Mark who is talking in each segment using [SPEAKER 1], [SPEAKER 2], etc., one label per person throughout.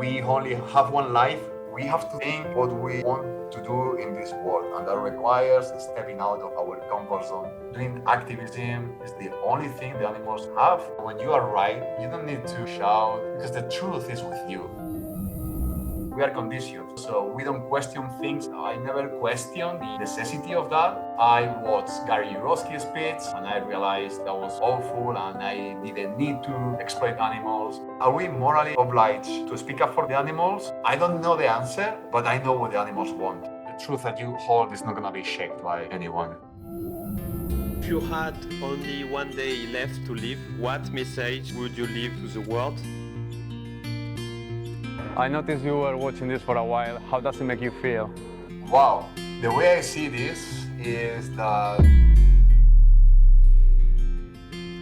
[SPEAKER 1] we only have one life. We have to think what we want to do in this world, and that requires stepping out of our comfort zone. Doing activism is the only thing the animals have. When you are right, you don't need to shout because the truth is with you. We are conditioned, so we don't question things. I never questioned the necessity of that. I watched Gary Roski's speech and I realized that was awful and I didn't need to exploit animals. Are we morally obliged to speak up for the animals? I don't know the answer, but I know what the animals want. The truth that you hold is not going to be shaped by anyone.
[SPEAKER 2] If you had only one day left to live, what message would you leave to the world?
[SPEAKER 3] I noticed you were watching this for a while. How does it make you feel?
[SPEAKER 1] Wow, the way I see this is that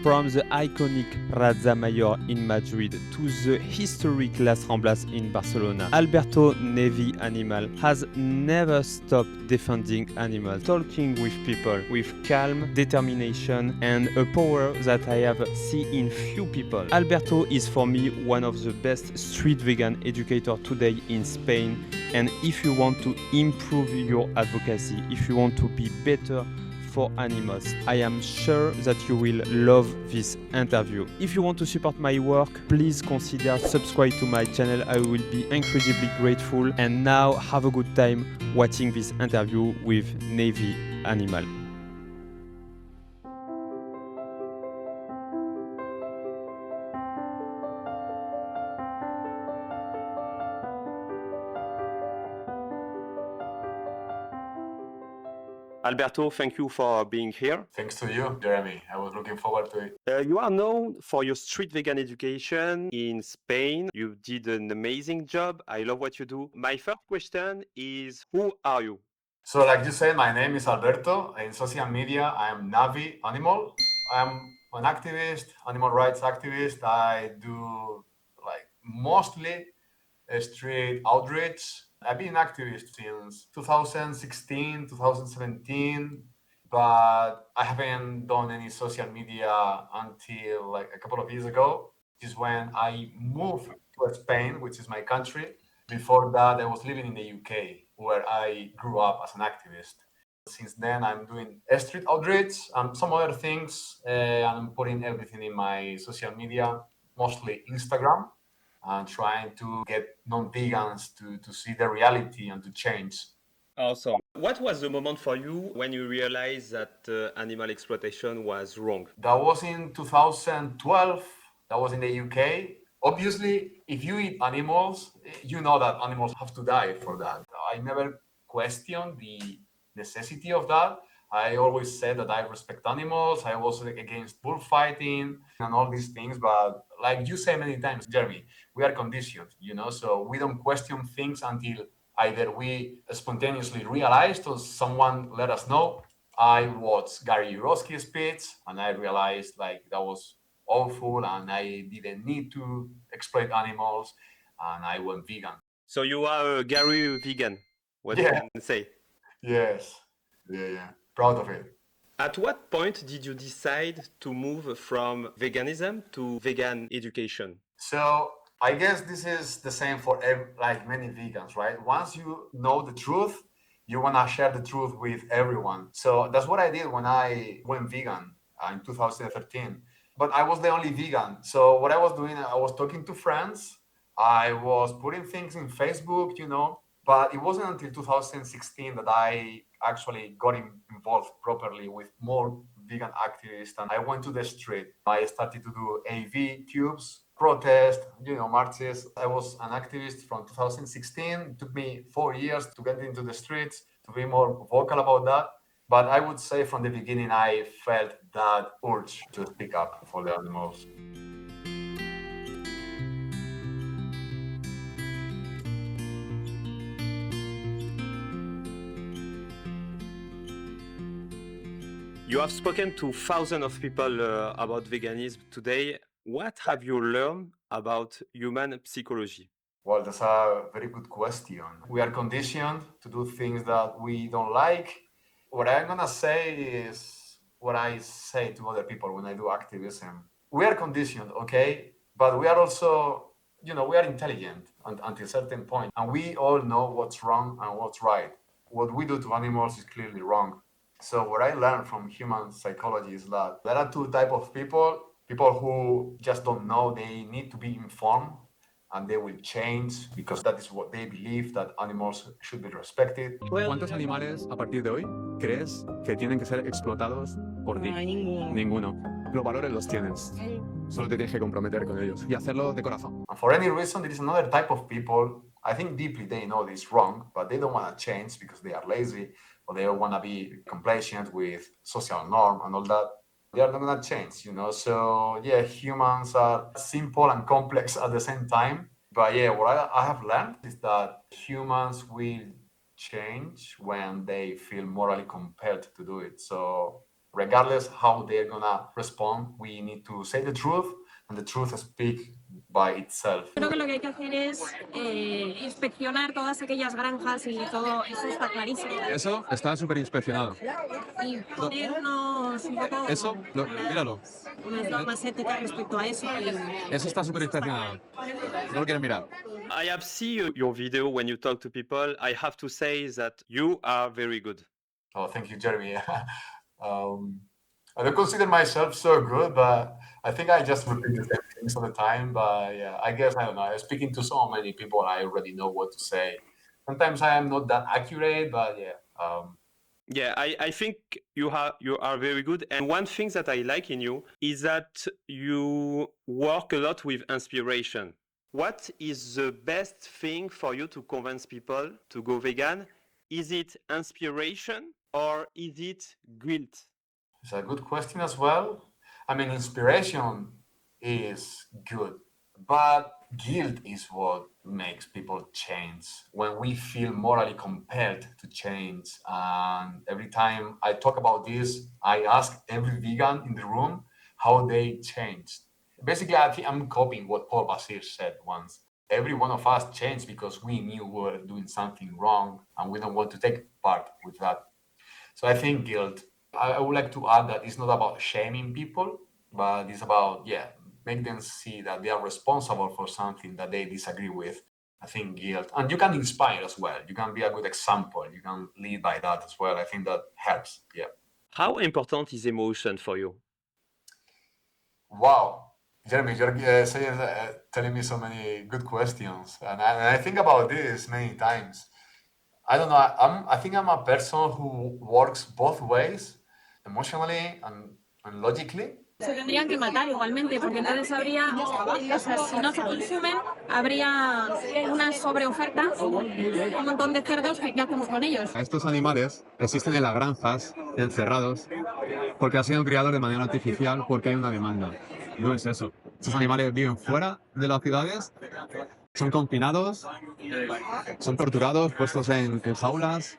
[SPEAKER 2] From the iconic Plaza Mayor in Madrid to the historic Las Ramblas in Barcelona, Alberto NAVI Animal has never stopped defending animals, talking with people with calm, determination, and a power that I have seen in few people. Alberto is for me one of the best street vegan educators today in Spain, and if you want to improve your advocacy, if you want to be better for animals, I am sure that you will love this interview. If you want to support my work, please consider subscribe to my channel. I will be incredibly grateful. And now have a good time watching this interview with NAVI Animal. Alberto, thank you for being here.
[SPEAKER 1] thanks to you, Jeremy. I was looking forward to it.
[SPEAKER 2] You are known for your street vegan education in Spain. You did an amazing job. I love what you do. My first question is, who are you?
[SPEAKER 1] So like you said, my name is Alberto. In social media, I am NAVI Animal. I'm an activist, animal rights activist. I do like mostly street outreach. I've been an activist since 2016, 2017, but I haven't done any social media until like a couple of years ago, which is when I moved to Spain, which is my country. Before that, I was living in the UK, where I grew up as an activist. Since then, I'm doing street outreach and some other things, and I'm putting everything in my social media, mostly Instagram, and trying to get non-vegans to see the reality and to change.
[SPEAKER 2] Awesome. What was the moment for you when you realized that animal exploitation was wrong?
[SPEAKER 1] That was in 2012. That was in the UK. Obviously, if you eat animals, you know that animals have to die for that. I never questioned the necessity of that. I always said that I respect animals. I was against bullfighting and all these things. But like you say many times, Jeremy, we are conditioned, so we don't question things until either we spontaneously realized or someone let us know. I watched Gary Roski's speech and I realized like that was awful and I didn't need to exploit animals and I went vegan.
[SPEAKER 2] So you are a Gary vegan, what you
[SPEAKER 1] Yeah.
[SPEAKER 2] can say.
[SPEAKER 1] Yes. Yeah. Proud of it.
[SPEAKER 2] At what point did you decide to move from veganism to vegan education?
[SPEAKER 1] So I guess this is the same for like many vegans, right? Once you know the truth, you want to share the truth with everyone. So that's what I did when I went vegan in 2013. But I was the only vegan. So what I was doing, I was talking to friends. I was putting things in Facebook, but it wasn't until 2016 that I actually got involved properly with more vegan activists. And I went to the street. I started to do AV tubes, protest, marches. I was an activist from 2016. It took me 4 years to get into the streets, to be more vocal about that. But I would say from the beginning, I felt that urge to speak up for the animals.
[SPEAKER 2] You have spoken to thousands of people about veganism today. What have you learned about human psychology?
[SPEAKER 1] Well, that's a very good question. We are conditioned to do things that we don't like. What I'm going to say is what I say to other people when I do activism. We are conditioned, okay? But we are also we are intelligent until a certain point, and we all know what's wrong and what's right. What we do to animals is clearly wrong. So what I learned from human psychology is that there are two type of people who just don't know, they need to be informed, and they will change because that is what they believe, that animals should be respected.
[SPEAKER 4] ¿Cuántos animales a partir de hoy crees que tienen que ser explotados por ti?
[SPEAKER 5] Ninguno.
[SPEAKER 4] Ninguno. Los valores los tienes. Solo te tienes que comprometer con ellos y hacerlo de corazón.
[SPEAKER 1] And for any reason, there is another type of people, I think deeply they know this is wrong, but they don't want to change because they are lazy, or they don't want to be complacent with social norm and all that. They are not going to change, So yeah, humans are simple and complex at the same time. But yeah, what I have learned is that humans will change when they feel morally compelled to do it. So regardless how they're gonna respond, we need to say the truth, and the truth speak by itself.
[SPEAKER 5] Creo que lo que hay que hacer es inspeccionar todas aquellas granjas y todo eso está clarísimo.
[SPEAKER 4] Eso está súper inspeccionado.
[SPEAKER 5] Y ponernos un poco
[SPEAKER 4] Míralo.
[SPEAKER 5] unas normas éticas respecto a eso.
[SPEAKER 4] Eso está súper inspeccionado. No lo quieres mirar.
[SPEAKER 2] I have seen your video when you talk to people. I have to say that you are very good.
[SPEAKER 1] Oh, thank you, Jeremy. I don't consider myself so good, but I think I just repeat the same things all the time. But yeah, I guess, I don't know, speaking to so many people, I already know what to say. Sometimes I am not that accurate, but yeah.
[SPEAKER 2] Yeah, I think you are very good. And one thing that I like in you is that you work a lot with inspiration. What is the best thing for you to convince people to go vegan? Is it inspiration or is it guilt?
[SPEAKER 1] It's a good question as well. I mean, inspiration is good, but guilt is what makes people change. When we feel morally compelled to change, and every time I talk about this, I ask every vegan in the room how they changed. Basically, I think I'm copying what Paul Basir said once. Every one of us changed because we knew we were doing something wrong, and we don't want to take part with that. So I think guilt. I would like to add that it's not about shaming people, but it's about, make them see that they are responsible for something that they disagree with. I think guilt. And you can inspire as well. You can be a good example. You can lead by that as well. I think that helps. Yeah.
[SPEAKER 2] How important is emotion for you?
[SPEAKER 1] Wow. Jeremy, you're telling me so many good questions. And I think about this many times. I don't know. I think I'm a person who works both ways, emotionally and logically.
[SPEAKER 5] Se tendrían que matar igualmente, porque entonces habría, o sea, si no se consumen, habría una sobreoferta, un montón de cerdos, ¿qué hacemos con ellos?
[SPEAKER 4] Estos animales existen en las granjas, encerrados, porque han sido criados de manera artificial porque hay una demanda. No es eso. Estos animales viven fuera de las ciudades, son confinados, son torturados, puestos en jaulas,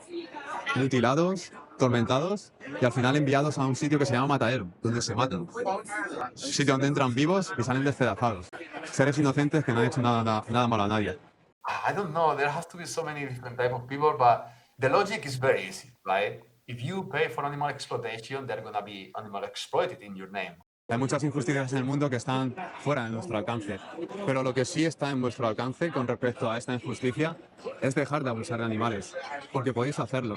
[SPEAKER 4] mutilados, tormentados y al final enviados a un sitio que se llama matadero, donde se matan. Un sitio donde entran vivos y salen despedazados. Seres inocentes que no han hecho nada malo a nadie.
[SPEAKER 1] I don't know. There has to be so many different type of people, but the logic is very easy, right? If you pay for animal exploitation, they're gonna be animal exploited in your name.
[SPEAKER 4] Hay muchas injusticias en el mundo que están fuera de nuestro alcance, pero lo que sí está en vuestro alcance con respecto a esta injusticia es dejar de abusar de animales, porque podéis hacerlo.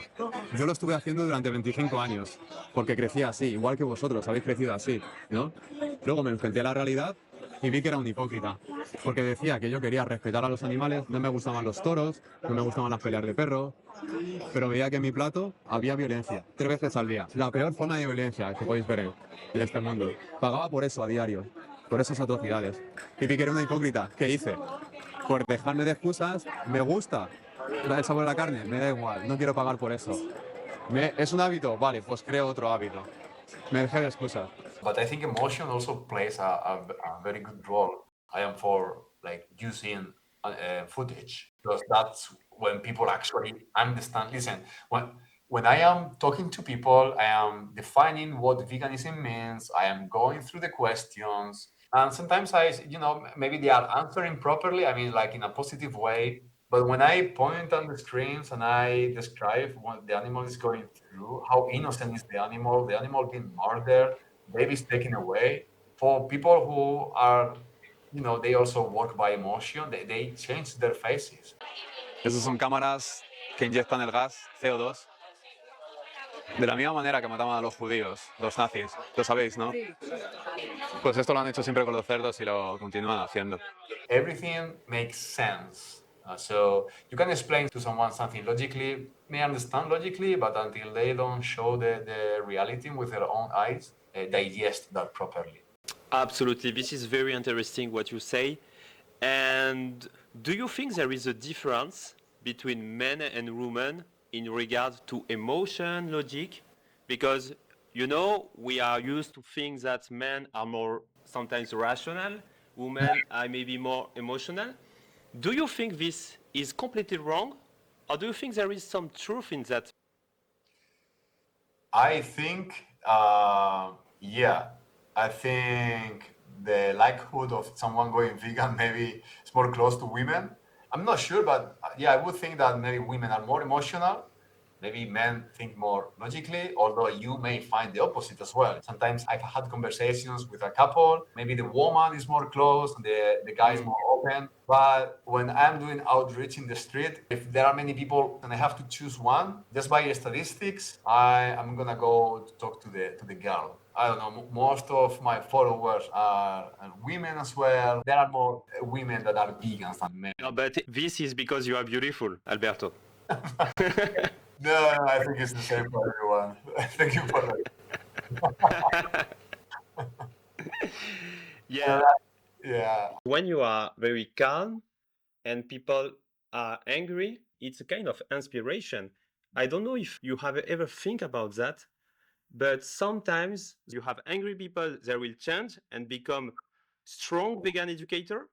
[SPEAKER 4] Yo lo estuve haciendo durante 25 años, porque crecí así, igual que vosotros, habéis crecido así, ¿no? Luego me enfrenté a la realidad y vi que era un hipócrita, porque decía que yo quería respetar a los animales, no me gustaban los toros, no me gustaban las peleas de perros, pero veía que en mi plato había violencia, 3 veces al día. La peor forma de violencia que podéis ver en este mundo. Pagaba por eso a diario, por esas atrocidades. Y vi que era una hipócrita. ¿Qué hice? Por dejarme de excusas, me gusta el sabor de la carne, me da igual, no quiero pagar por eso. ¿Es un hábito? Vale, pues creo otro hábito. Me dejé de excusas.
[SPEAKER 1] But I think emotion also plays a very good role. I am for using footage, because that's when people actually understand. Listen, when I am talking to people, I am defining what veganism means. I am going through the questions, and sometimes maybe they are answering properly. I mean, in a positive way. But when I point on the screens and I describe what the animal is going through, how innocent is the animal being murdered, babies taken away, for people who are they also work by emotion. They change their faces.
[SPEAKER 4] Esas son cámaras que inyectan el gas CO2 de la misma manera que mataban a los judíos, los nazis. Lo sabéis, ¿no? Pues esto lo han hecho siempre con los cerdos y lo continúan haciendo.
[SPEAKER 1] Everything makes sense. So you can explain to someone something logically, may understand logically, but until they don't show the reality with their own eyes, digest that properly.
[SPEAKER 2] Absolutely. This is very interesting what you say. And do you think there is a difference between men and women in regard to emotion, logic? Because, we are used to think that men are more sometimes rational, women are maybe more emotional. Do you think this is completely wrong? Or do you think there is some truth in that?
[SPEAKER 1] I think, yeah, I think the likelihood of someone going vegan maybe is more close to women. I'm not sure, but yeah, I would think that maybe women are more emotional. Maybe men think more logically, although you may find the opposite as well. Sometimes I've had conversations with a couple. Maybe the woman is more close, the guy is more open. But when I'm doing outreach in the street, if there are many people and I have to choose one, just by statistics, I'm gonna go to talk to the girl. I don't know, most of my followers are women as well. There are more women that are vegans than men.
[SPEAKER 2] No, but this is because you are beautiful, Alberto.
[SPEAKER 1] No, I think it's the same for everyone. Thank you for that.
[SPEAKER 2] Yeah.
[SPEAKER 1] Yeah.
[SPEAKER 2] When you are very calm and people are angry, it's a kind of inspiration. I don't know if you have ever think about that, but sometimes you have angry people, they will change and become strong vegan educator.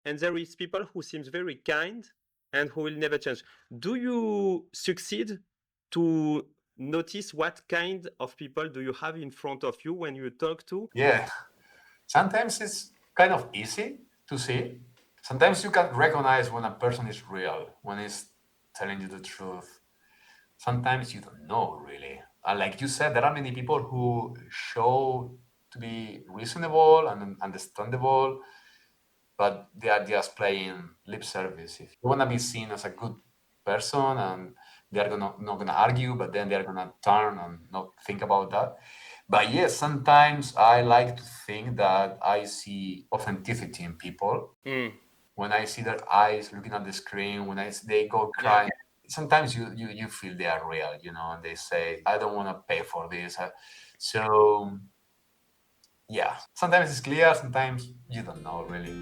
[SPEAKER 2] And there is people who seems very kind and who will never change. Do you succeed to notice what kind of people do you have in front of you when you talk to?
[SPEAKER 1] Yeah. Sometimes it's kind of easy to see. Sometimes you can recognize when a person is real, when he's telling you the truth. Sometimes you don't know really. And like you said, there are many people who show to be reasonable and understandable, but they are just playing lip service. If you want to be seen as a good person, and they're not gonna argue, but then they're gonna turn and not think about that. But yes, sometimes I like to think that I see authenticity in people. When I see their eyes looking at the screen, when they go crying, sometimes you feel they are real, and they say, I don't want to pay for this. So yeah, sometimes it's clear, sometimes you don't know really.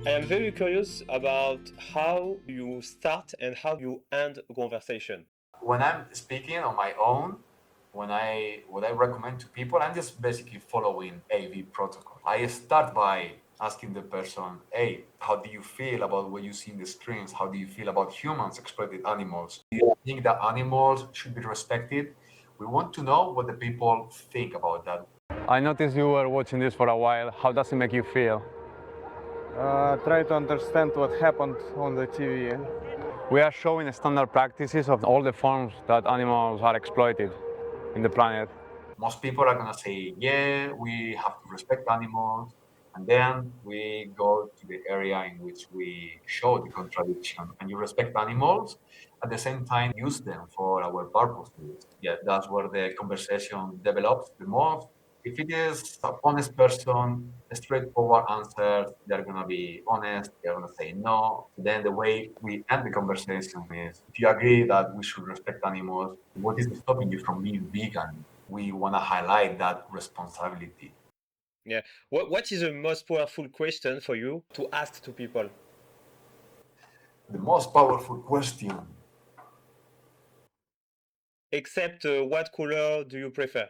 [SPEAKER 2] I am very curious about how you start and how you end a conversation.
[SPEAKER 1] When I'm speaking on my own, what I recommend to people, I'm just basically following AV protocol. I start by asking the person, hey, how do you feel about what you see in the screens? How do you feel about humans exploited animals? Do you think that animals should be respected? We want to know what the people think about that.
[SPEAKER 3] I noticed you were watching this for a while. How does it make you feel?
[SPEAKER 6] Try to understand what happened on the TV.
[SPEAKER 3] We are showing standard practices of all the forms that animals are exploited in the planet.
[SPEAKER 1] Most people are going to say, yeah, we have to respect animals. And then we go to the area in which we show the contradiction. And you respect animals, at the same time, use them for our purposes. Yeah, that's where the conversation develops the most. If it is an honest person, a straightforward answer, they're going to be honest, they're going to say no. Then the way we end the conversation is, if you agree that we should respect animals, what is stopping you from being vegan? We want to highlight that responsibility.
[SPEAKER 2] Yeah. What is the most powerful question for you to ask to people?
[SPEAKER 1] The most powerful question.
[SPEAKER 2] Except what color do you prefer?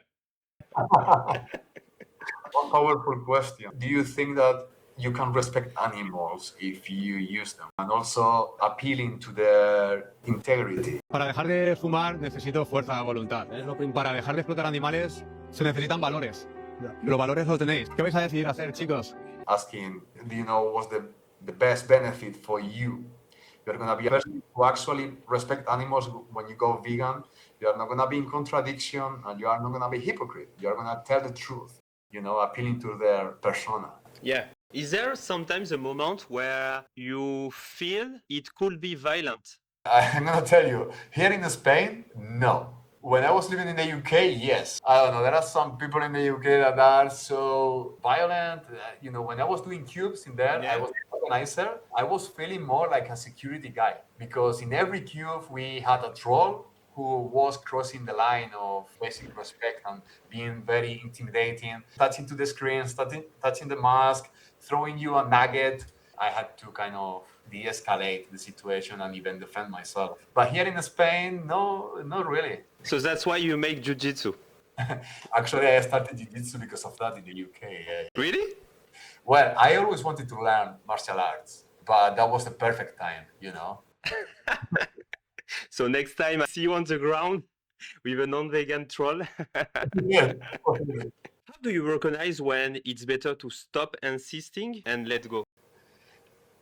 [SPEAKER 1] One powerful question. Do you think that you can respect animals if you use them? And also appealing to their integrity.
[SPEAKER 4] Para dejar de fumar necesito fuerza de voluntad. Para dejar de explotar animales se necesitan valores. Los valores los tenéis. ¿Qué vais a decidir hacer, chicos?
[SPEAKER 1] Asking, do you know what's the best benefit for you? You're going to be a person who actually respect animals when you go vegan. You are not going to be in contradiction, and you are not going to be hypocrite. You are going to tell the truth, appealing to their persona.
[SPEAKER 2] Yeah. Is there sometimes a moment where you feel it could be violent?
[SPEAKER 1] I'm going to tell you, here in Spain, no. When I was living in the UK, yes. I don't know, there are some people in the UK that are so violent. When I was doing cubes in there, I was an organizer. I was feeling more like a security guy because in every cube we had a troll who was crossing the line of basic respect and being very intimidating, touching to the screens, touching the mask, throwing you a nugget. I had to kind of de-escalate the situation and even defend myself. But here in Spain, no, not really.
[SPEAKER 2] So that's why you make jiu-jitsu.
[SPEAKER 1] Actually, I started jiu-jitsu because of that in the UK.
[SPEAKER 2] Really?
[SPEAKER 1] Well, I always wanted to learn martial arts, but that was the perfect time,
[SPEAKER 2] So next time I see you on the ground with a non-vegan troll,
[SPEAKER 1] Yeah.
[SPEAKER 2] how do you recognize when it's better to stop insisting and let go?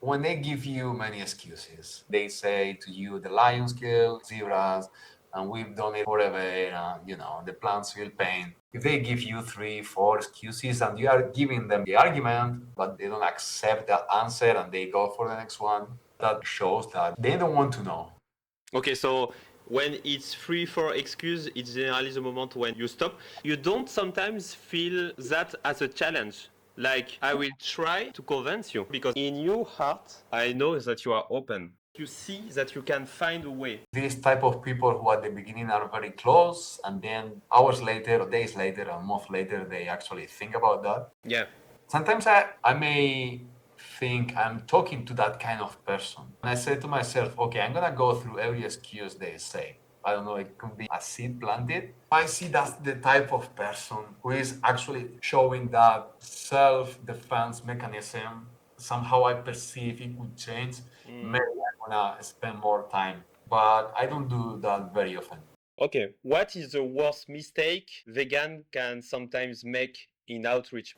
[SPEAKER 1] When they give you many excuses, they say to you, the lions kill zebras, and we've done it forever, and the plants feel pain. If they give you 3, 4 excuses and you are giving them the argument, but they don't accept that answer and they go for the next one, that shows that they don't want to know.
[SPEAKER 2] Okay, so when it's free for excuse, it's generally the moment when you stop. You don't sometimes feel that as a challenge. Like, I will try to convince you because in your heart, I know that you are open. You see that you can find a way.
[SPEAKER 1] These type of people who at the beginning are very close and then hours later or days later or months later, they actually think about that.
[SPEAKER 2] Yeah.
[SPEAKER 1] Sometimes I may think I'm talking to that kind of person. And I say to myself, okay, I'm going to go through every excuse they say. I don't know, it could be a seed planted. I see that's the type of person who is actually showing that self-defense mechanism. Somehow I perceive it could change. Maybe I'm gonna spend more time, but I don't do that very often.
[SPEAKER 2] Okay, what is the worst mistake vegan can sometimes make in outreach?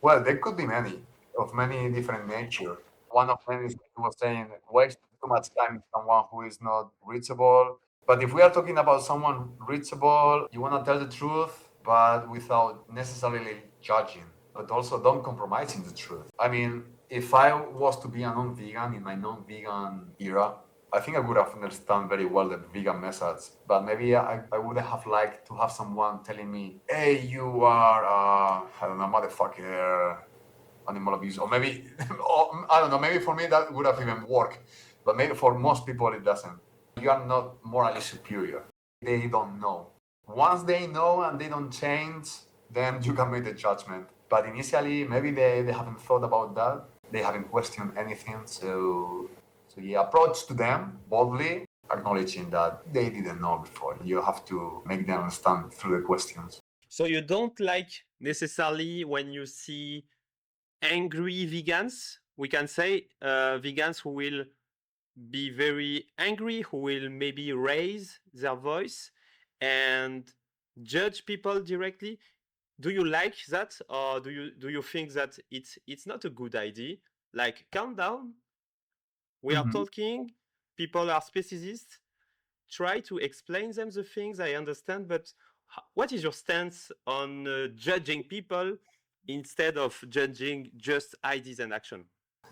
[SPEAKER 1] Well, there could be many, of many different nature. One of them is was saying waste too much time with someone who is not reachable. But if we are talking about someone reachable, you want to tell the truth, but without necessarily judging, but also don't compromise in the truth. I mean, if I was to be a non-vegan in my non-vegan era, I think I would have understood very well the vegan message, but maybe I would have liked to have someone telling me, hey, you are, I don't know, motherfucker, animal abuse. Or maybe, or, I don't know, maybe for me that would have even worked, but maybe for most people it doesn't. You are not morally superior. They don't know. Once they know and they don't change, then you can make the judgment. But initially, maybe they haven't thought about that. They haven't questioned anything, so the approach to them boldly, acknowledging that they didn't know before. You have to make them understand through the questions.
[SPEAKER 2] So you don't like necessarily when you see angry vegans, we can say vegans who will be very angry, who will maybe raise their voice and judge people directly. Do you like that, or do you think that it's not a good idea? Like, calm down. We are talking. People are speciesists. Try to explain them the things I understand. But what is your stance on judging people instead of judging just ideas and action?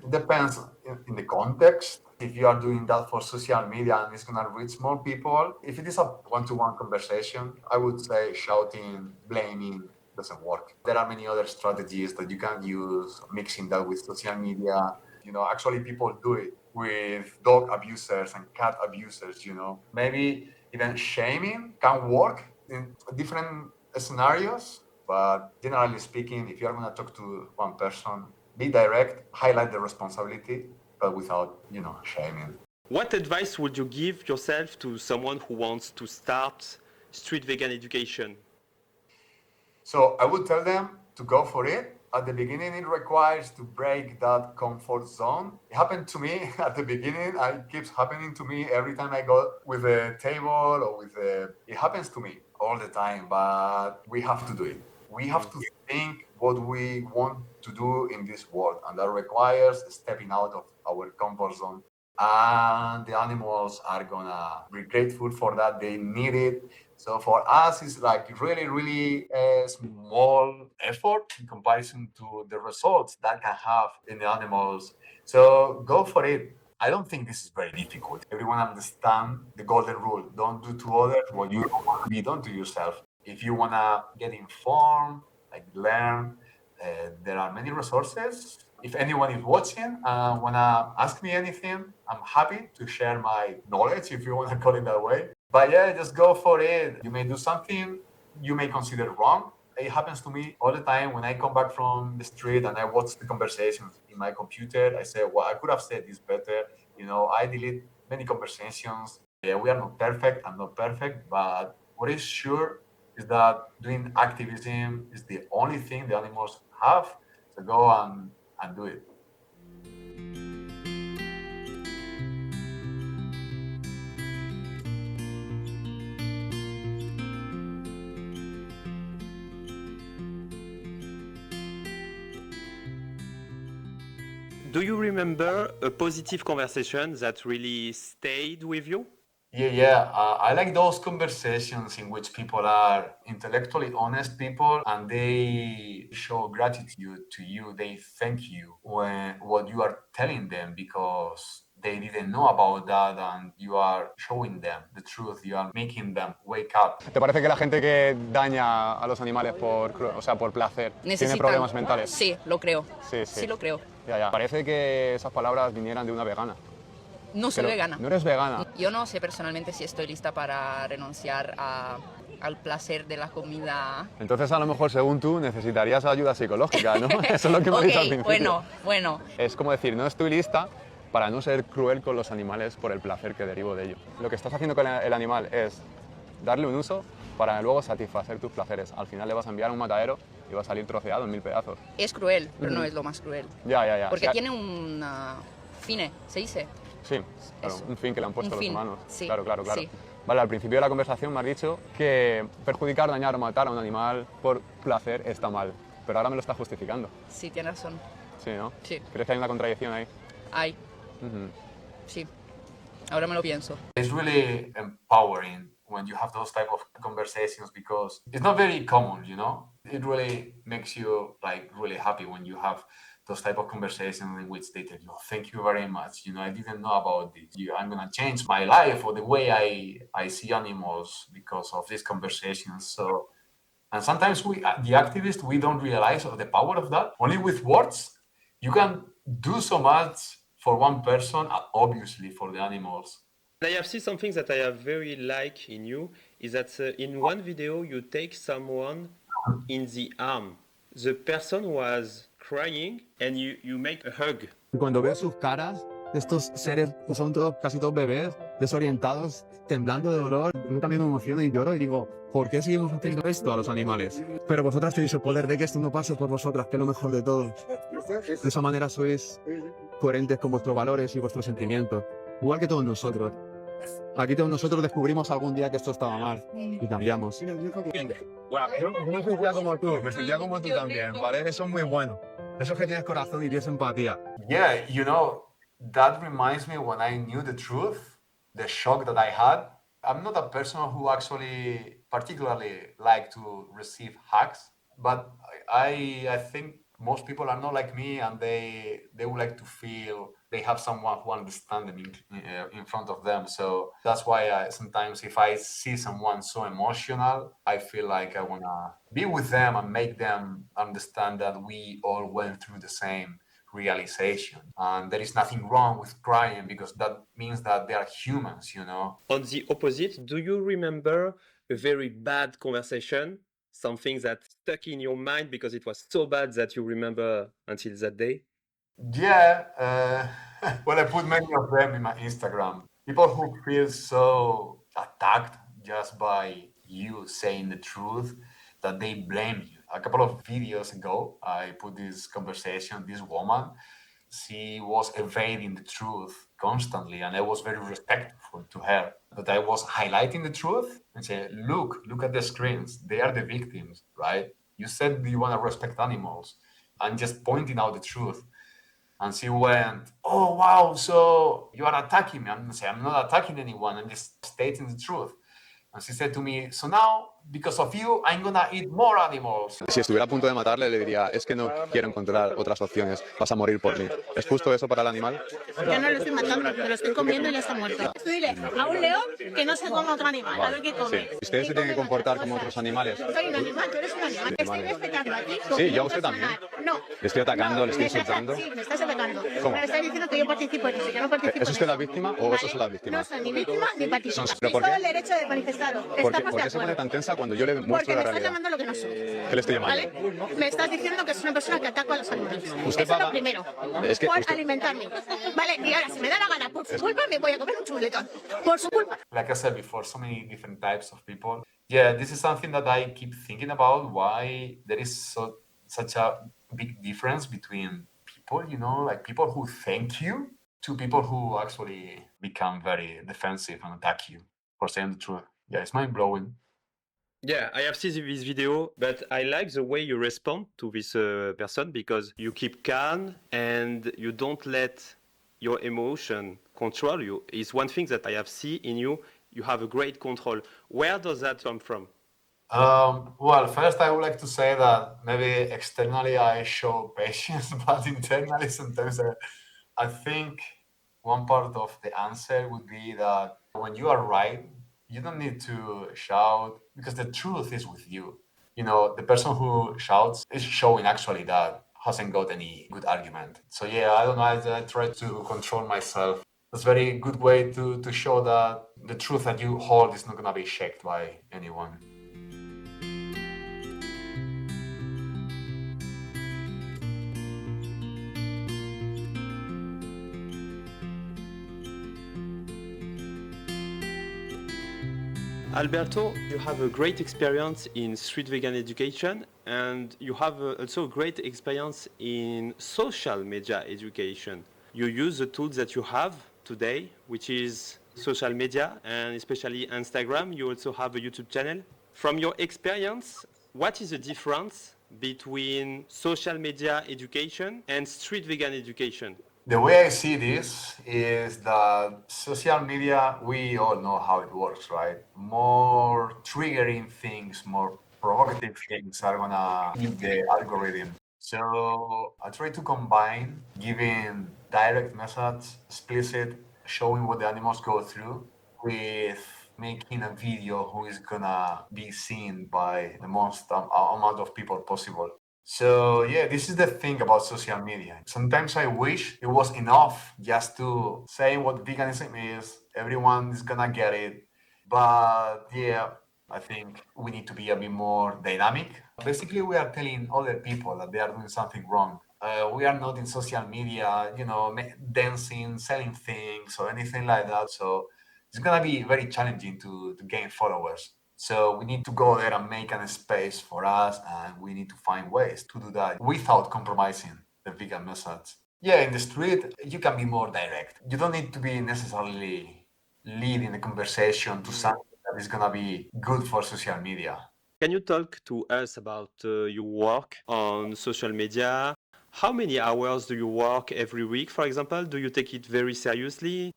[SPEAKER 1] Depends in the context. If you are doing that for social media and it's gonna reach more people, if it is a one-to-one conversation, I would say shouting, blaming doesn't work. There are many other strategies that you can use, mixing that with social media. Actually people do it with dog abusers and cat abusers, Maybe even shaming can work in different scenarios, but generally speaking, if you're gonna talk to one person, be direct, highlight the responsibility, but without, shaming.
[SPEAKER 2] What advice would you give yourself to someone who wants to start street vegan education?
[SPEAKER 1] So I would tell them to go for it. At the beginning, it requires to break that comfort zone. It happened to me at the beginning. It keeps happening to me every time I go with a table or it happens to me all the time, but we have to do it. We have to think what we want to do in this world, and that requires stepping out of our comfort zone. And the animals are gonna be grateful for that. They need it. So for us, it's like really, really a small effort in comparison to the results that can have in the animals. So go for it. I don't think this is very difficult. Everyone understand the golden rule. Don't do to others what you don't want to be done to yourself. If you wanna get informed, like learn, there are many resources. If anyone is watching and wanna ask me anything, I'm happy to share my knowledge, if you wanna call it that way. But yeah, just go for it. You may do something you may consider wrong. It happens to me all the time when I come back from the street and I watch the conversations in my computer. I say, well, I could have said this better. I delete many conversations. Yeah, we are not perfect. I'm not perfect, but what is sure is that doing activism is the only thing the animals have. So go and do it.
[SPEAKER 2] Do you remember a positive conversation that really stayed with you?
[SPEAKER 1] Yeah. I like those conversations in which people are intellectually honest people and they show gratitude to you. They thank you when what you are telling them because they didn't know about that and you are showing them the truth. You are making them wake up.
[SPEAKER 4] ¿Te parece que la gente que daña a los animales por placer tiene problemas mentales?
[SPEAKER 7] Sí, lo creo.
[SPEAKER 4] Sí.
[SPEAKER 7] Sí lo creo.
[SPEAKER 4] Ya. Parece que esas palabras vinieran de una vegana.
[SPEAKER 7] No soy vegana.
[SPEAKER 4] ¿No eres vegana?
[SPEAKER 7] Yo no sé personalmente si estoy lista para renunciar al placer de la comida.
[SPEAKER 4] Entonces, a lo mejor, según tú, necesitarías ayuda psicológica, ¿no? Eso es lo que me has dicho al principio.
[SPEAKER 7] Bueno.
[SPEAKER 4] Es como decir, no estoy lista para no ser cruel con los animales por el placer que derivo de ello. Lo que estás haciendo con el animal es darle un uso para luego satisfacer tus placeres. Al final le vas a enviar a un matadero y va a salir troceado en 1000 pedazos.
[SPEAKER 7] Es cruel, pero no es lo más cruel.
[SPEAKER 4] Ya.
[SPEAKER 7] Porque tiene un fine, se dice.
[SPEAKER 4] Sí, claro, un fin que le han puesto los humanos.
[SPEAKER 7] Sí,
[SPEAKER 4] Claro.
[SPEAKER 7] sí.
[SPEAKER 4] Vale, al principio de la conversación me has dicho que perjudicar, dañar o matar a un animal por placer está mal, pero ahora me lo estás justificando.
[SPEAKER 7] Sí, tienes razón.
[SPEAKER 4] Sí, ¿no?
[SPEAKER 7] Sí.
[SPEAKER 4] ¿Crees que hay una contradicción ahí?
[SPEAKER 7] Hay. Sí. Ahora me lo pienso.
[SPEAKER 1] It's really empowering when you have those type of conversations because it's not very common, It really makes you really happy when you have those type of conversations in which they tell you, thank you very much. I didn't know about this. I'm going to change my life or the way I see animals because of these conversations. And sometimes we, the activists, we don't realize the power of that. Only with words, you can do so much for one person and obviously for the animals.
[SPEAKER 2] I have seen something that I have very like in you is that in one video you take someone in the arm. The person was crying and you make a hug.
[SPEAKER 4] Cuando veo sus caras, estos seres que son casi todos bebés, desorientados, temblando de dolor, yo también me emociono y lloro y digo, ¿por qué seguimos haciendo esto a los animales? Pero vosotras tenéis el poder de que esto no pase por vosotras, que es lo mejor de todo. De esa manera sois coherentes con vuestros valores y vuestros sentimientos, igual que todos nosotros. Aquí todos nosotros descubrimos algún día que esto estaba mal y cambiamos. Bueno, yo me sentía como tú, también, ¿vale? Eso es muy bueno. Eso es que tienes corazón y tienes empatía.
[SPEAKER 1] Yeah, that reminds me when I knew the truth, the shock that I had. I'm not a person who actually particularly like to receive hugs, but I think most people are not like me and they would like to feel they have someone who understands them in front of them. So that's why sometimes if I see someone so emotional, I feel like I want to be with them and make them understand that we all went through the same realization. And there is nothing wrong with crying because that means that they are humans,
[SPEAKER 2] On the opposite, do you remember a very bad conversation? Something that stuck in your mind because it was so bad that you remember until that day?
[SPEAKER 1] Yeah, well, I put many of them in my Instagram. People who feel so attacked just by you saying the truth that they blame you. A couple of videos ago, I put this conversation, this woman, she was evading the truth constantly, and I was very respectful to her. But I was highlighting the truth and say, look at the screens. They are the victims, right? You said you want to respect animals and just pointing out the truth. And she went, oh, wow, so you are attacking me. I'm saying, I'm not attacking anyone. I'm just stating the truth. And she said to me, so now, because of you, I'm going to eat more animals.
[SPEAKER 4] Si estuviera a punto de matarle, le diría, es que no quiero encontrar otras opciones, vas a morir por mí. ¿Es justo eso para el animal?
[SPEAKER 5] Yo no lo estoy matando, me lo estoy comiendo y ya está muerto. Tú dile a un león que no se coma otro animal, a ver qué come.
[SPEAKER 4] Sí. ¿Ustedes se tienen que comportar como otros animales?
[SPEAKER 5] Soy un animal, tú eres un animal. Te estoy respetando a ti.
[SPEAKER 4] Sí, yo a usted también.
[SPEAKER 5] No.
[SPEAKER 4] Le estoy atacando, le estoy insultando.
[SPEAKER 5] Sí, me estás atacando.
[SPEAKER 4] ¿Cómo?
[SPEAKER 5] Me estás diciendo que yo participo en eso, yo no participo.
[SPEAKER 4] ¿Es usted la víctima o esos son las
[SPEAKER 5] No
[SPEAKER 4] víctimas?
[SPEAKER 5] soy ni víctima ni participante.
[SPEAKER 4] ¿Pero por qué?
[SPEAKER 5] Tengo el derecho de manifestarlo.
[SPEAKER 4] ¿Por qué se pone tan tensa cuando yo le muestro
[SPEAKER 5] Porque
[SPEAKER 4] la
[SPEAKER 5] me estás
[SPEAKER 4] realidad?
[SPEAKER 5] llamando lo que no soy.
[SPEAKER 4] ¿Qué le estoy llamando?
[SPEAKER 5] ¿Vale? Me estás diciendo que es una persona que ataca a los animales.
[SPEAKER 4] Usted
[SPEAKER 5] Eso es
[SPEAKER 4] va-
[SPEAKER 5] lo primero.
[SPEAKER 4] Es que
[SPEAKER 5] por
[SPEAKER 4] usted-
[SPEAKER 5] alimentarme. Vale, y ahora, si me da la gana, por su culpa, me voy a comer un chuletón. Por su culpa.
[SPEAKER 1] Like I said before, so many different types of people. Yeah, this is something that I keep thinking about, why there is such a big difference between people, like people who thank you to people who actually become very defensive and attack you for saying the truth. Yeah, it's mind-blowing.
[SPEAKER 2] Yeah, I have seen this video, but I like the way you respond to this person because you keep calm and you don't let your emotion control you. It's one thing that I have seen in you. You have a great control. Where does that come from?
[SPEAKER 1] Well, first I would like to say that maybe externally I show patience, but internally sometimes I think one part of the answer would be that when you are right, you don't need to shout because the truth is with you. The person who shouts is showing actually that hasn't got any good argument. So yeah, I don't know, I try to control myself. That's a very good way to show that the truth that you hold is not going to be shaken by anyone.
[SPEAKER 2] Alberto, you have a great experience in street vegan education and you have also a great experience in social media education. You use the tools that you have today, which is social media and especially Instagram. You also have a YouTube channel. From your experience, what is the difference between social media education and street vegan education?
[SPEAKER 1] The way I see this is that social media, we all know how it works, right? More triggering things, more provocative things are gonna hit the algorithm. So I try to combine giving direct messages, explicit, showing what the animals go through, with making a video who is gonna be seen by the most amount of people possible. So yeah, this is the thing about social media. Sometimes I wish it was enough just to say what veganism is. Everyone is gonna get it. But yeah, I think we need to be a bit more dynamic. Basically, we are telling other people that they are doing something wrong. We are not in social media, dancing, selling things or anything like that. So it's gonna be very challenging to gain followers. So we need to go there and make a space for us, and we need to find ways to do that without compromising the vegan message. Yeah, in the street, you can be more direct. You don't need to be necessarily leading the conversation to something that is gonna be good for social media.
[SPEAKER 2] Can you talk to us about your work on social media? How many hours do you work every week, for example? Do you take it very seriously?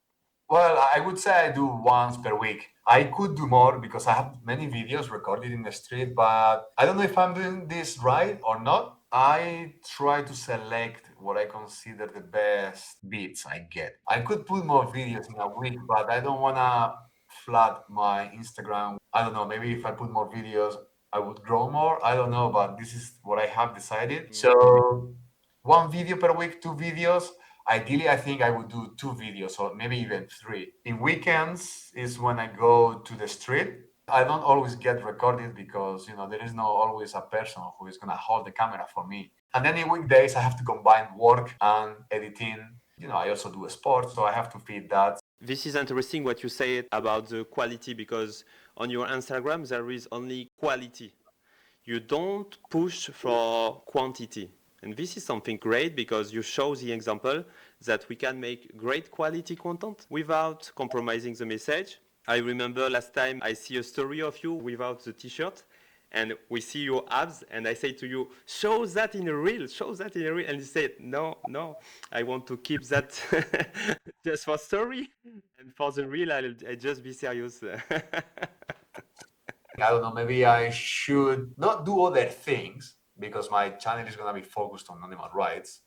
[SPEAKER 1] Well, I would say I do once per week. I could do more because I have many videos recorded in the street, but I don't know if I'm doing this right or not. I try to select what I consider the best bits I get. I could put more videos in a week, but I don't want to flood my Instagram. I don't know, maybe if I put more videos, I would grow more. I don't know, but this is what I have decided. So one video per week, two videos. Ideally, I think I would do two videos or maybe even three. In weekends is when I go to the street. I don't always get recorded because, there is not always a person who is going to hold the camera for me. And then in weekdays, I have to combine work and editing. I also do a sport, so I have to feed that.
[SPEAKER 2] This is interesting what you said about the quality because on your Instagram, there is only quality. You don't push for quantity. And this is something great because you show the example that we can make great quality content without compromising the message. I remember last time I see a story of you without the t-shirt and we see your abs, and I say to you, show that in a reel, show that in a reel, and you say, no, I want to keep that just for story, and for the reel, I'll just be serious.
[SPEAKER 1] I don't know, maybe I should not do other things because my channel is going to be focused on animal rights.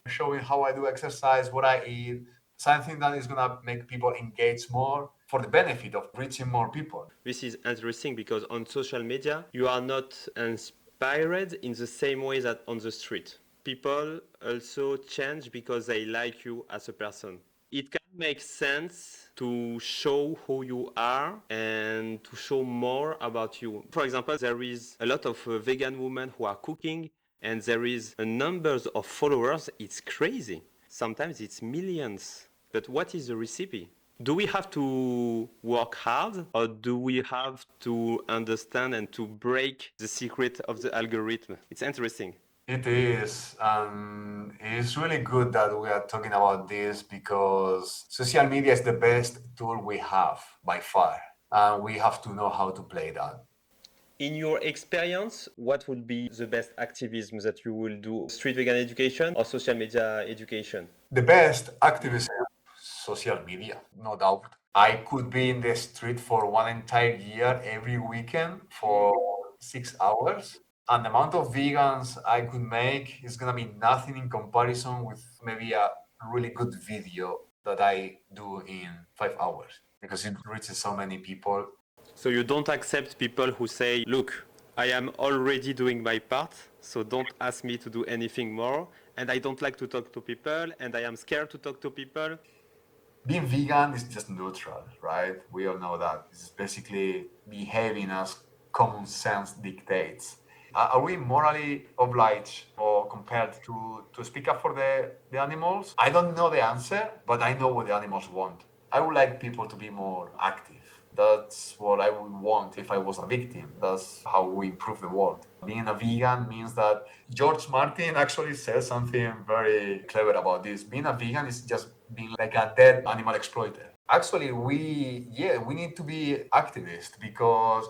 [SPEAKER 1] Showing how I do exercise, what I eat, something that is going to make people engage more for the benefit of reaching more people.
[SPEAKER 2] This is interesting because on social media, you are not inspired in the same way that on the street. People also change because they like you as a person. It can make sense to show who you are and to show more about you. For example, there is a lot of vegan women who are cooking, and there is a number of followers. It's crazy. Sometimes it's millions. But what is the recipe? Do we have to work hard, or do we have to understand and to break the secret of the algorithm? It's interesting.
[SPEAKER 1] It is, and it's really good that we are talking about this because social media is the best tool we have by far, and we have to know how to play that.
[SPEAKER 2] In your experience, what would be the best activism that you will do? Street vegan education or social media education?
[SPEAKER 1] The best activism, social media, no doubt. I could be in the street for one entire year every weekend for 6 hours. And the amount of vegans I could make is going to be nothing in comparison with maybe a really good video that I do in 5 hours because it reaches so many people.
[SPEAKER 2] So you don't accept people who say, look, I am already doing my part, so don't ask me to do anything more. And I don't like to talk to people, and I am scared to talk to people.
[SPEAKER 1] Being vegan is just neutral, right? We all know that. It's basically behaving as common sense dictates. Are we morally obliged or compelled to speak up for the animals? I don't know the answer, but I know what the animals want. I would like people to be more active. That's what I would want if I was a victim. That's how we improve the world. Being a vegan means that George Martin actually says something very clever about this. Being a vegan is just being like a dead animal exploiter. Actually, we need to be activists because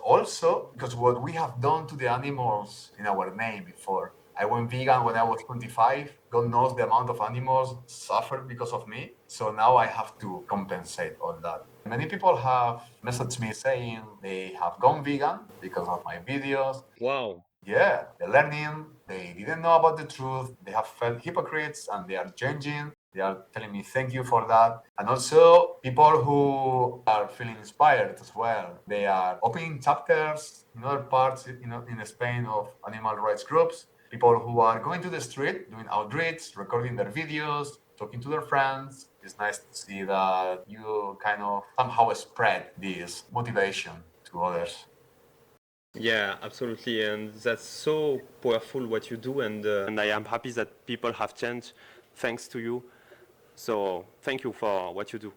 [SPEAKER 1] what we have done to the animals in our name before. I went vegan when I was 25. God knows the amount of animals suffered because of me. So now I have to compensate all that. Many people have messaged me saying they have gone vegan because of my videos.
[SPEAKER 2] Wow.
[SPEAKER 1] Yeah, they're learning, they didn't know about the truth, they have felt hypocrites and they are changing. They are telling me thank you for that. And also people who are feeling inspired as well. They are opening chapters in other parts in Spain of animal rights groups. People who are going to the street, doing outreach, recording their videos, talking to their friends. It's nice to see that you kind of somehow spread this motivation to others.
[SPEAKER 2] Yeah, absolutely, and that's so powerful what you do, and I am happy that people have changed thanks to you. So thank you for what you do.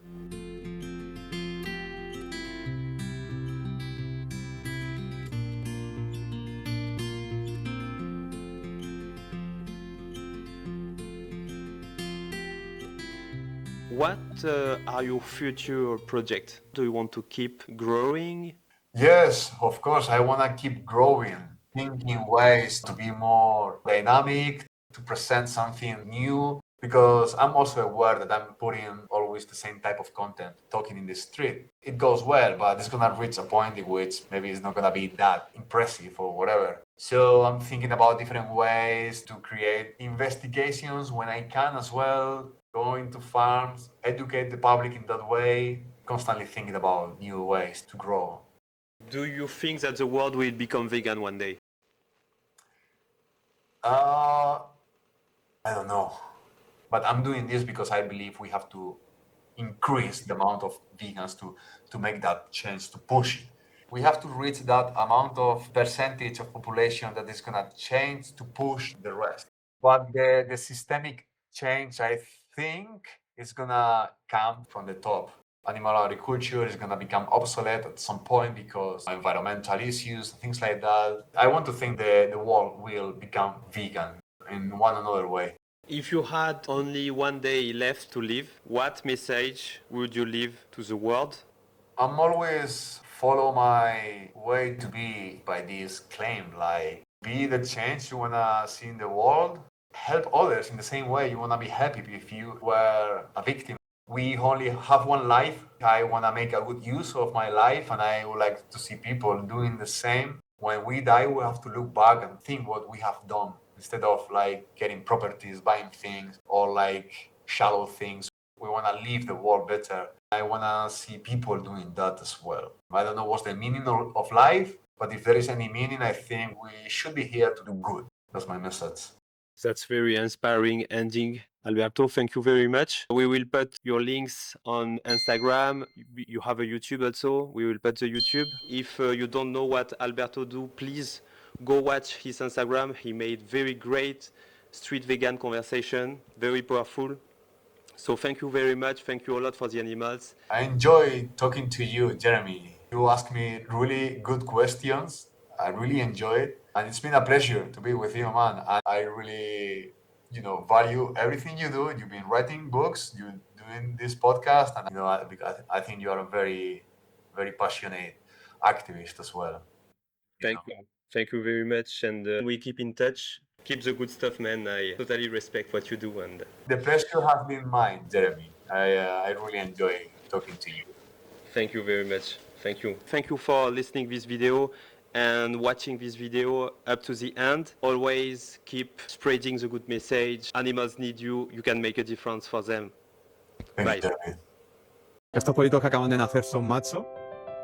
[SPEAKER 2] What are your future projects? Do you want to keep growing?
[SPEAKER 1] Yes, of course, I want to keep growing, thinking ways to be more dynamic, to present something new, because I'm also aware that I'm putting always the same type of content, talking in the street. It goes well, but it's going to reach a point in which maybe it's not going to be that impressive or whatever. So I'm thinking about different ways to create investigations when I can as well, going to farms, educate the public in that way, constantly thinking about new ways to grow.
[SPEAKER 2] Do you think that the world will become vegan one day?
[SPEAKER 1] I don't know. But I'm doing this because I believe we have to increase the amount of vegans to make that change, to push it. We have to reach that amount of percentage of population that is going to change to push the rest. But the systemic change, I think, is going to come from the top. Animal agriculture is going to become obsolete at some point because of environmental issues, things like that. I want to think the world will become vegan in one another way.
[SPEAKER 2] If you had only one day left to live, what message would you leave to the world?
[SPEAKER 1] I'm always follow my way to be by this claim, like be the change you wanna see in the world, help others in the same way you wanna be happy if you were a victim. We only have one life. I wanna make a good use of my life, and I would like to see people doing the same. When we die, we have to look back and think what we have done instead of like getting properties, buying things, or like shallow things. We want to leave the world better. I want to see people doing that as well. I don't know what's the meaning of life, but if there is any meaning, I think we should be here to do good. That's my message.
[SPEAKER 2] That's very inspiring ending. Alberto, thank you very much. We will put your links on Instagram. You have a YouTube also. We will put the YouTube. If you don't know what Alberto do, please go watch his Instagram. He made very great street vegan conversation, very powerful. So thank you very much. Thank you a lot for the animals.
[SPEAKER 1] I enjoy talking to you, Jeremy. You ask me really good questions. I really enjoy it. And it's been a pleasure to be with you, man. I really, value everything you do. You've been writing books, you're doing this podcast, and because I think you are a very, very passionate activist as well.
[SPEAKER 2] Thank you. Thank you very much. And we keep in touch. Keep the good stuff, man. I totally respect what you do. And
[SPEAKER 1] the pleasure has been mine, Jeremy. I really enjoy talking to you.
[SPEAKER 2] Thank you very much. Thank you. Thank you for listening this video and watching this video up to the end. Always keep spreading the good message. Animals need you. You can make a difference for them. Bye.
[SPEAKER 4] Estos pollitos que acaban de nacer son machos.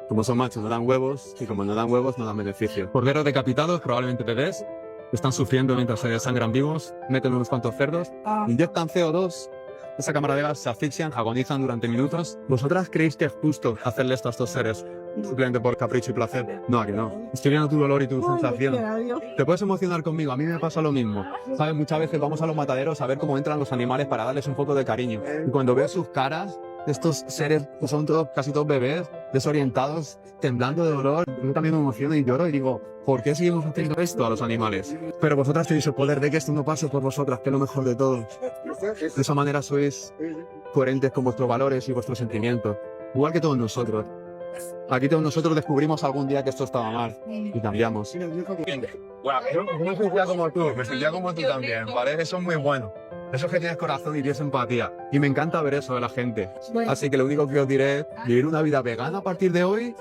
[SPEAKER 4] Como son machos no dan huevos, y como no dan huevos no dan beneficio. Corderos decapitados, probablemente bebés, están sufriendo mientras se desangran vivos, meten unos cuantos cerdos, inyectan CO2, esa cámara de gas, se asfixian, agonizan durante minutos. ¿Vosotras creéis que es justo hacerle esto a estos seres simplemente por capricho y placer? No, ¿a que no? Estoy viendo tu dolor y tu sensación. Te puedes emocionar conmigo, a mí me pasa lo mismo. ¿Sabes? Muchas veces vamos a los mataderos a ver cómo entran los animales para darles un poco de cariño. Y cuando veo sus caras, estos seres que son casi todos bebés, desorientados, temblando de dolor, yo también me emociono y lloro y digo, ¿por qué seguimos haciendo esto a los animales? Pero vosotras tenéis el poder de que esto no pase por vosotras, que es lo mejor de todo. De esa manera sois coherentes con vuestros valores y vuestros sentimientos, igual que todos nosotros. Aquí todos nosotros descubrimos algún día que esto estaba mal y cambiamos. Bueno, yo me sentía como tú, también, ¿vale? Eso es muy bueno. Eso es que tienes corazón y tienes empatía. Y me encanta ver eso de la gente. Así que lo único que os diré es vivir una vida vegana a partir de hoy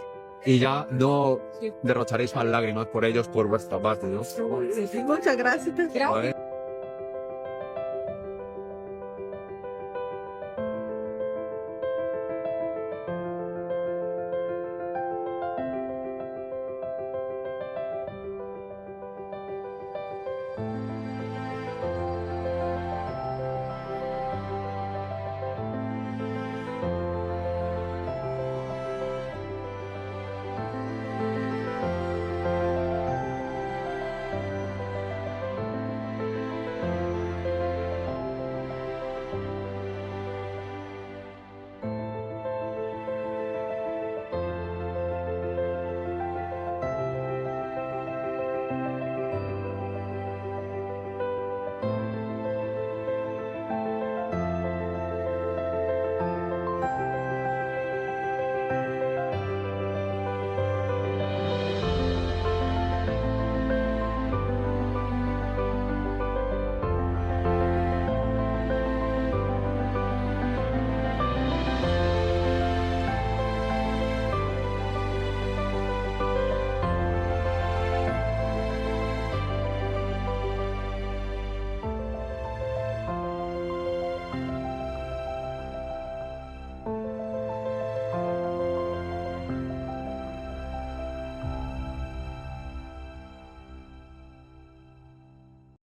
[SPEAKER 4] y ya no derrocharéis más lágrimas por ellos por vuestra parte, ¿no?
[SPEAKER 8] Muchas gracias.
[SPEAKER 4] ¿Vale?